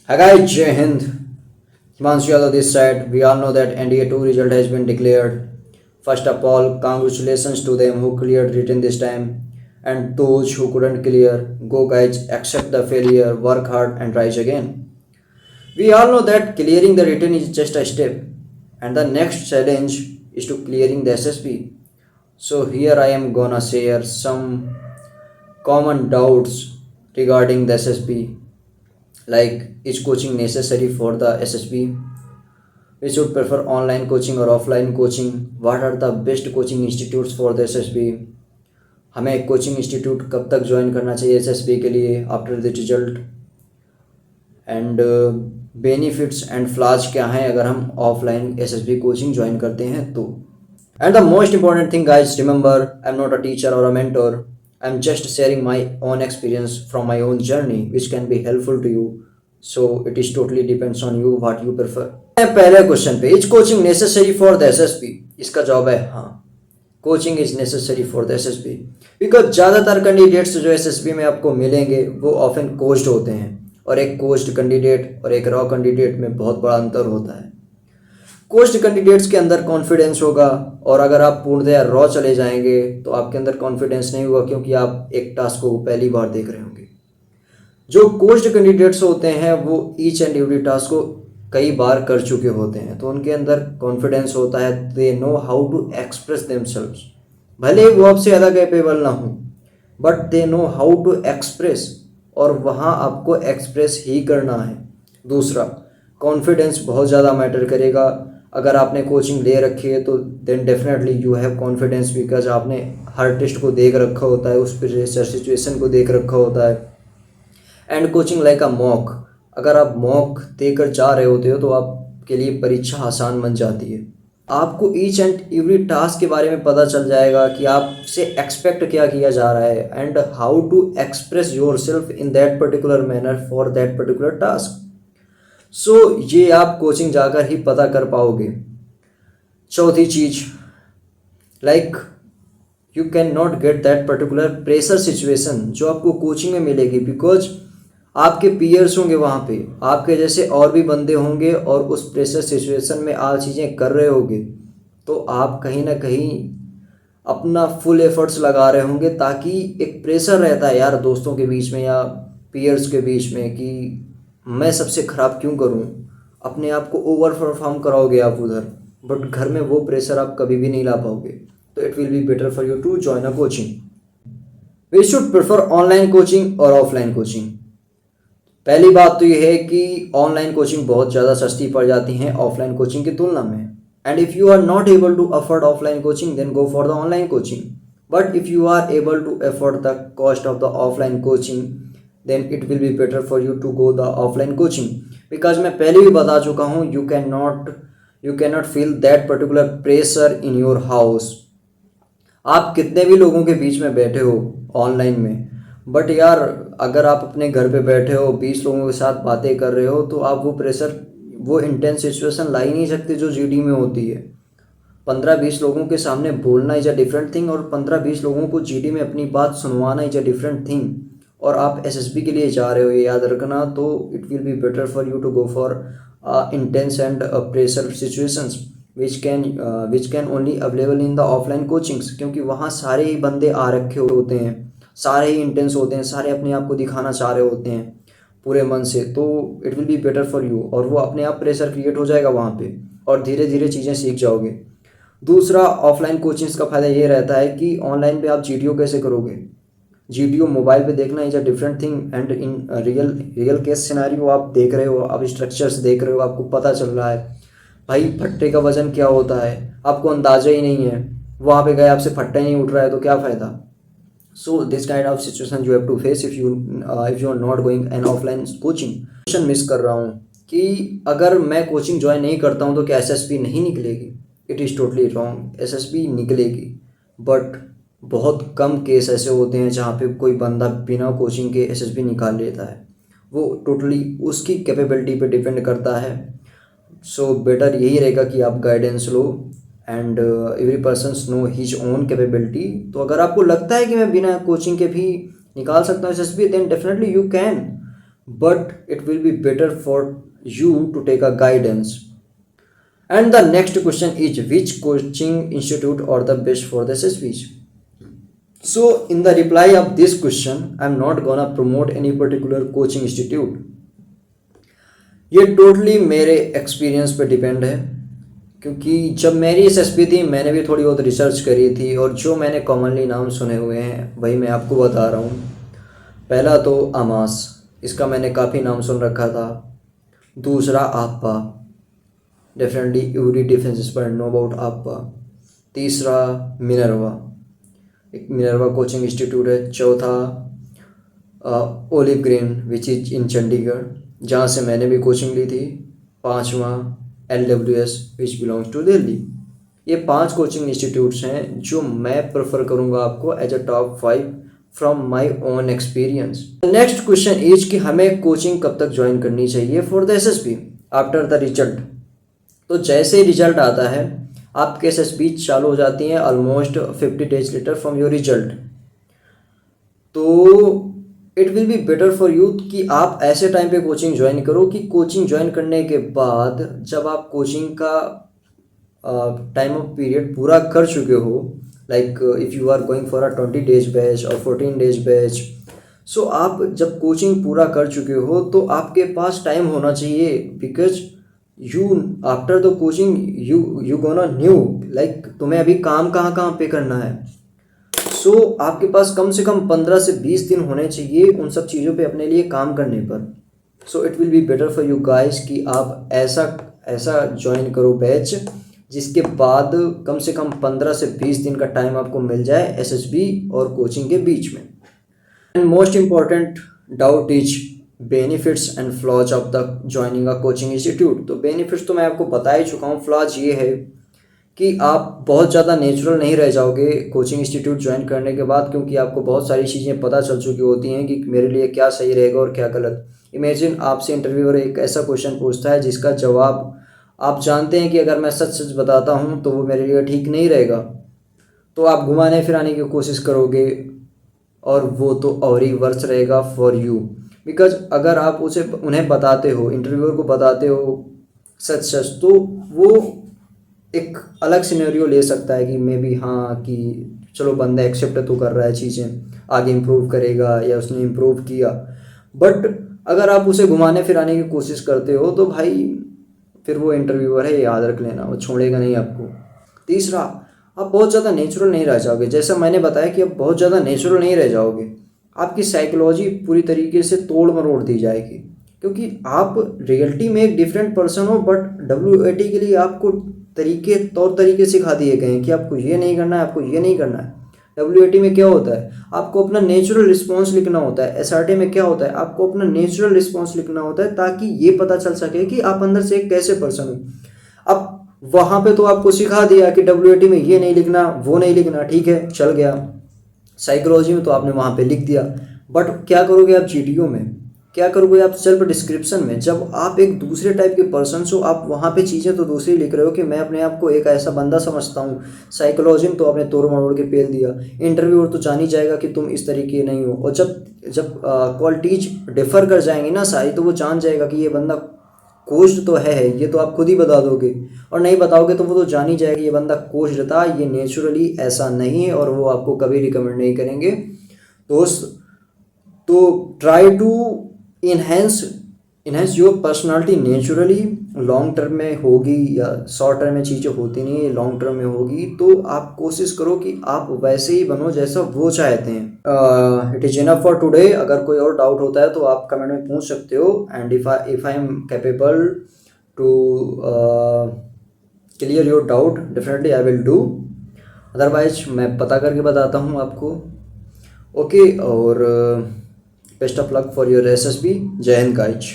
Hi guys, Jai Hind. Himanshu Yadav this side. We all know that NDA 2 result has been declared. First of all, congratulations to them who cleared written this time. And those who couldn't clear, go guys, accept the failure, work hard and rise again. We all know that clearing the written is just a step. And the next challenge is to clearing the SSB. So here I am gonna share some common doubts regarding the SSB, like is coaching necessary for the SSB, we should prefer online coaching or offline coaching, what are the best coaching institutes for the SSB, हमें coaching institute कब तक join करना चाहिए SSB के लिए after the result, and benefits and flaws क्या हैं अगर हम ऑफलाइन एसएसबी कोचिंग ज्वाइन करते हैं तो. And the most important thing guys, remember I am not a teacher और a mentor. I'm just sharing my own experience from my own journey which can be helpful to you. So it is totally depends on you what you prefer. पहले question पे, is coaching necessary for the SSB? इसका जवाब है हाँ, coaching is necessary for the SSB because ज़्यादातर candidates जो SSB में आपको मिलेंगे वो ऑफन कोच्ड होते हैं, और एक कोच्ड कैंडिडेट और एक रॉ कैंडिडेट में बहुत बड़ा अंतर होता है. कोच्ड कैंडिडेट्स के अंदर कॉन्फिडेंस होगा, और अगर आप पूर्णतया रॉ चले जाएंगे तो आपके अंदर कॉन्फिडेंस नहीं होगा क्योंकि आप एक टास्क को पहली बार देख रहे होंगे. जो कोच्ड कैंडिडेट्स होते हैं वो ईच एंड एवरी टास्क को कई बार कर चुके होते हैं, तो उनके अंदर कॉन्फिडेंस होता है. They know how to express themselves. भले वो आपसे ज़्यादा कैपेबल ना हो, but they know how to express, और वहाँ आपको एक्सप्रेस ही करना है. दूसरा, कॉन्फिडेंस बहुत ज़्यादा मैटर करेगा. अगर आपने कोचिंग ले रखी है तो then definitely you have confidence, because आपने हर टेस्ट को देख रखा होता है, उस प्रेशर सिचुएशन को देख रखा होता है. And coaching like a mock, अगर आप मॉक देकर जा रहे होते हो तो आपके लिए परीक्षा आसान बन जाती है. आपको ईच एंड एवरी टास्क के बारे में पता चल जाएगा कि आपसे एक्सपेक्ट क्या किया जा रहा है, एंड हाउ टू एक्सप्रेस योर सेल्फ in that particular manner for that particular task. So ये आप कोचिंग जाकर ही पता कर पाओगे. चौथी चीज, like you can not get that particular pressure situation जो आपको कोचिंग में मिलेगी, बिकॉज आपके पीयर्स होंगे वहाँ पे, आपके जैसे और भी बंदे होंगे, और उस प्रेशर सिचुएशन में आप चीज़ें कर रहे होंगे, तो आप कहीं ना कहीं अपना फुल एफर्ट्स लगा रहे होंगे, ताकि एक प्रेशर रहता है यार दोस्तों के बीच में या पीयर्स के बीच में कि मैं सबसे ख़राब क्यों करूं, अपने आप को ओवर परफॉर्म कराओगे आप उधर, बट घर में वो प्रेशर आप कभी भी नहीं ला पाओगे. तो it will be better for you to join a coaching. We should prefer online coaching और ऑफलाइन कोचिंग. पहली बात तो ये है कि ऑनलाइन कोचिंग बहुत ज़्यादा सस्ती पड़ जाती हैं ऑफलाइन कोचिंग की तुलना में. And if you are not able to afford offline coaching then go for the online coaching. But if you are able to afford the cost of the offline coaching then it will be better for you to go the offline coaching, because मैं पहले भी बता चुका हूँ, you cannot feel that particular pressure in your house. आप कितने भी लोगों के बीच में बैठे हो ऑनलाइन में, बट यार अगर आप अपने घर पे बैठे हो 20 लोगों के साथ बातें कर रहे हो, तो आप वो प्रेशर, वो इंटेंस सिचुएशन ला ही नहीं सकते जो जीडी में होती है. 15-20 लोगों के सामने बोलना इज अ डिफरेंट थिंग, और 15-20 लोगों को जीडी में अपनी बात सुनवाना इज अ डिफरेंट थिंग. और आप एसएसबी के लिए जा रहे हो, ये याद रखना. तो it will be better for you to go for intense and pressure situations which can only available in the offline coachings, क्योंकि वहाँ सारे ही बंदे आ रखे होते हैं, सारे ही इंटेंस होते हैं, सारे अपने आप को दिखाना चाह रहे होते हैं पूरे मन से. तो it will be better for you, और वो अपने आप प्रेशर क्रिएट हो जाएगा वहाँ पे, और धीरे धीरे चीज़ें सीख जाओगे. दूसरा, ऑफलाइन कोचिंग्स का फ़ायदा ये रहता है कि ऑनलाइन पे आप जीडीओ कैसे करोगे. जीडीओ मोबाइल पे देखना is a different thing, and in real case scenario आप देख रहे हो, आप स्ट्रक्चर्स देख रहे हो, आपको पता चल रहा है भाई फट्टे का वजन क्या होता है, आपको अंदाजा ही नहीं है, वहाँ पे गए आपसे फट्टा ही नहीं उठ रहा है, तो क्या फ़ायदा. So this kind of situation you have to face if you are not going an offline coaching. Question miss कर रहा हूँ कि अगर मैं कोचिंग ज्वाइन नहीं करता हूँ तो क्या एसएसबी नहीं निकलेगी. It is totally wrong, SSB निकलेगी, बट बहुत कम केस ऐसे होते हैं जहाँ पे कोई बंदा बिना कोचिंग के एसएसबी निकाल लेता है. वो टोटली उसकी कैपेबिलिटी पे डिपेंड करता है. सो बेटर यही रहेगा कि आप guidance low, and every persons know his own capability. तो अगर आपको लगता है कि मैं बिना कोचिंग के भी निकाल सकता हूँ SSB, then definitely you can, but it will be better for you to take a guidance. And the next question is, which coaching institute are the best for the SSBs? So in the reply of this question, I'm not gonna promote any particular coaching institute. ये totally मेरे experience पे depend है, क्योंकि जब मेरी SSB थी मैंने भी थोड़ी बहुत रिसर्च करी थी, और जो मैंने कॉमनली नाम सुने हुए हैं वही मैं आपको बता रहा हूँ। पहला तो आमास, इसका मैंने काफ़ी नाम सुन रखा था। दूसरा आपा, डेफिनेटली यूरी डिफेंस पर नो अबाउट आपा। तीसरा मिनर्वा, एक मिनर्वा कोचिंग इंस्टीट्यूट है। चौथा olive green which is in Chandigarh, जहाँ से मैंने भी कोचिंग ली थी। पांचवा LWS which belongs to Delhi. ये 5 कोचिंग इंस्टीट्यूट्स हैं जो मैं प्रेफर करूँगा आपको as a top 5 from my own experience. Next question is कि हमें कोचिंग कब तक ज्वाइन करनी चाहिए for the SSB after the result. तो जैसे ही रिजल्ट आता है आपके SSB चालू हो जाती हैं almost 50 days later from your result. तो it will be better for you कि आप ऐसे टाइम पे कोचिंग ज्वाइन करो कि कोचिंग ज्वाइन करने के बाद जब आप कोचिंग का टाइम ऑफ पीरियड पूरा कर चुके हो, like if you are going for a 20 days batch और 14 days बैच, सो आप जब कोचिंग पूरा कर चुके हो तो आपके पास टाइम होना चाहिए, because you after the coaching you gonna new, like तुम्हें अभी काम कहाँ पे करना है। सो आपके पास कम से कम 15 से 20 दिन होने चाहिए उन सब चीज़ों पे अपने लिए काम करने पर। So it will be better for you guys कि आप ऐसा ज्वाइन करो बैच जिसके बाद कम से कम 15 से 20 दिन का टाइम आपको मिल जाए SSB और कोचिंग के बीच में। And most important doubt is benefits and flaws of the joining a coaching institute. तो बेनिफिट्स तो मैं आपको बता ही चुका हूँ। फ्लॉज ये है कि आप बहुत ज़्यादा नेचुरल नहीं रह जाओगे कोचिंग इंस्टीट्यूट ज्वाइन करने के बाद, क्योंकि आपको बहुत सारी चीज़ें पता चल चुकी होती हैं कि मेरे लिए क्या सही रहेगा और क्या गलत। इमेजिन आपसे इंटरव्यूअर एक ऐसा क्वेश्चन पूछता है जिसका जवाब आप जानते हैं कि अगर मैं सच सच बताता हूँ तो वो मेरे लिए ठीक नहीं रहेगा, तो आप घुमाने फिराने की कोशिश करोगे और वो तो और ही वर्स रहेगा फॉर यू। बिकॉज अगर आप उन्हें बताते हो, इंटरव्यूअर को बताते हो सच तो वो एक अलग सिनेरियो ले सकता है कि मे बी हाँ कि चलो बंदा एक्सेप्ट तो कर रहा है चीज़ें, आगे इम्प्रूव करेगा या उसने इम्प्रूव किया। बट अगर आप उसे घुमाने फिराने की कोशिश करते हो तो भाई फिर वो इंटरव्यूअर है, याद रख लेना, वो छोड़ेगा नहीं आपको। तीसरा, आप बहुत ज़्यादा नेचुरल नहीं रह जाओगे। जैसा मैंने बताया कि आप बहुत ज़्यादा नेचुरल नहीं रह जाओगे, आपकी साइकोलॉजी पूरी तरीके से तोड़ मरोड़ दी जाएगी, क्योंकि आप रियलिटी में एक डिफरेंट पर्सन हो, बट WAT के लिए आपको तौर तरीके सिखा दिए गए हैं कि आपको ये नहीं करना है, आपको ये नहीं करना है। WAT में क्या होता है, आपको अपना नेचुरल रिस्पॉन्स लिखना होता है। SRT में क्या होता है, आपको अपना नेचुरल रिस्पॉन्स लिखना होता है ताकि ये पता चल सके कि आप अंदर से एक कैसे पर्सन हो। अब वहाँ पे तो आपको सिखा दिया कि WAT में ये नहीं लिखना, वो नहीं लिखना, ठीक है चल गया। साइकोलॉजी में तो आपने वहाँ पे लिख दिया, बट क्या करोगे आप GTO में, क्या करोगे आप सेल्फ डिस्क्रिप्शन में? जब आप एक दूसरे टाइप के पर्सन हो, आप वहाँ पे चीज़ें तो दूसरी लिख रहे हो कि मैं अपने आप को एक ऐसा बंदा समझता हूँ। साइकोलॉजी में तो आपने तोड़ मरोड़ के पेल दिया। इंटरव्यूअर तो जान ही जाएगा कि तुम इस तरीके नहीं हो, और जब क्वालिटीज डिफर कर जाएंगी ना सारी, तो वो जान जाएगा कि ये बंदा कोच तो है। ये तो आप खुद ही बता दोगे, और नहीं बताओगे तो वो तो जान ही जाएगा ये बंदा कोच था, ये नेचुरली ऐसा नहीं है, और वो आपको कभी रिकमेंड नहीं करेंगे। दोस्त, तो try to enhance your personality naturally. Long term में होगी या शॉर्ट टर्म में चीज़ें होती नहीं है, लॉन्ग टर्म में होगी, तो आप कोशिश करो कि आप वैसे ही बनो जैसा वो चाहते हैं। It is enough for today. अगर कोई और डाउट होता है तो आप कमेंट में पूछ सकते हो, and if I am capable to clear your doubt definitely I will do, otherwise मैं पता करके बताता हूँ आपको। ओके, और best of luck for your SSB। जय हिंद गाइज।